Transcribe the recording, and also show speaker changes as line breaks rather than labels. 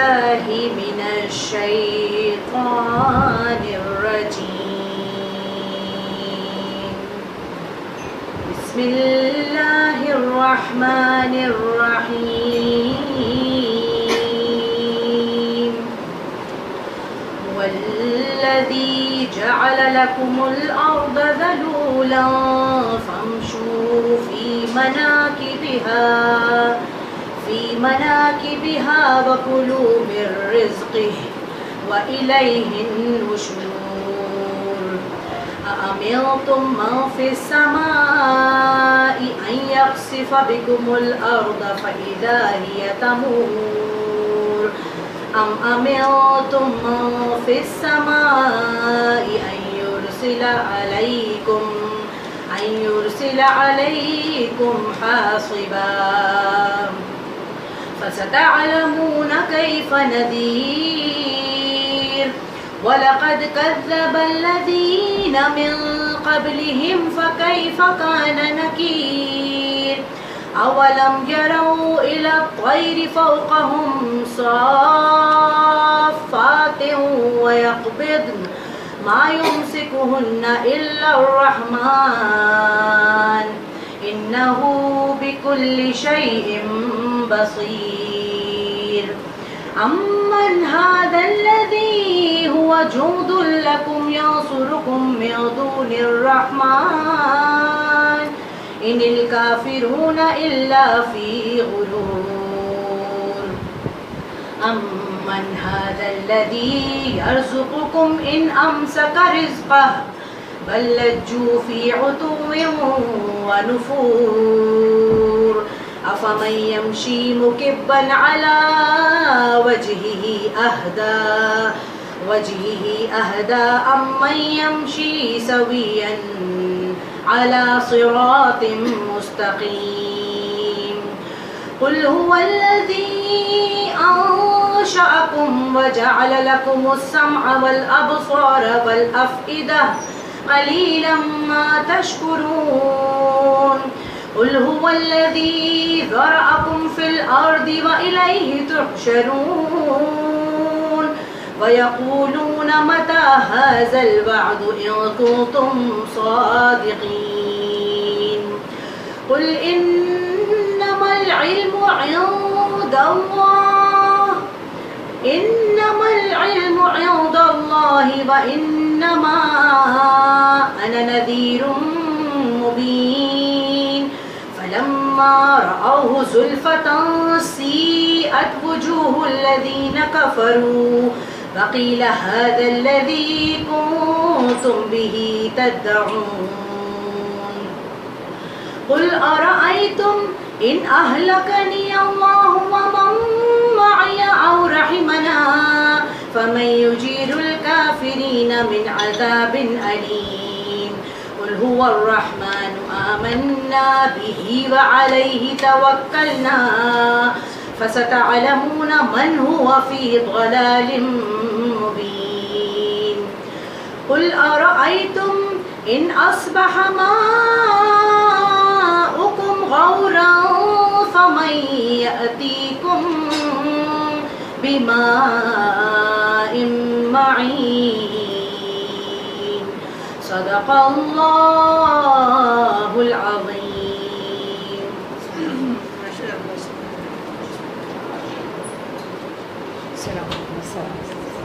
من الشيطان الرجيم. بسم الله الرحمن الرحيم. والذي جعل لكم الأرض ذلولا فامشوا في مناكبها وكلوا من رزقه وإليه النشور. أأمنتم من في السماء أن يخسف بكم الأرض فإذا هي تمور أم أمنتم من في السماء أن يرسل عليكم حاصبا فستعلمون كيف نذير. ولقد كذب الذين من قبلهم فكيف كان نكير. أولم يروا إلى الطير فوقهم صافات ويقبضن ما يمسكهن إلا الرحمن إنه بكل شيء بصير. أمن هذا الذي هو جند لكم ينصركم من دون الرحمن إن الكافرون إلا في غرور. أمن هذا الذي يرزقكم إن أمسك رزقه بل لجوا في عتو ونفور. أفمن يمشي مكبا على وجهه أهدى أمن يمشي سويا على صراط مستقيم. قل هو الذي أنشأكم وجعل لكم السمع والأبصار والأفئدة قليلا ما تشكرون. قل هو الذي ذرأكم في الأرض وإليه تحشرون. ويقولون متى هذا الوعد إن كنتم صادقين. قل إنما العلم عند الله وإنما أنا نذير مبين. فلما رأوه زلفة سيئت وجوه الذين كفروا وقيل هذا الذي كنتم به تدعون. قل أرأيتم إن أهلكني الله ومن معي أو رحمنا فمن يجير الكافرين من عذاب أليم. قل هو الرحمن آمنا به وعليه توكلنا فستعلمون من هو في ضلال مبين. قل أرأيتم إن أصبح ماؤكم غورا فمن يأتيكم بماء معين. صدق الله العظيم. السلام عليكم.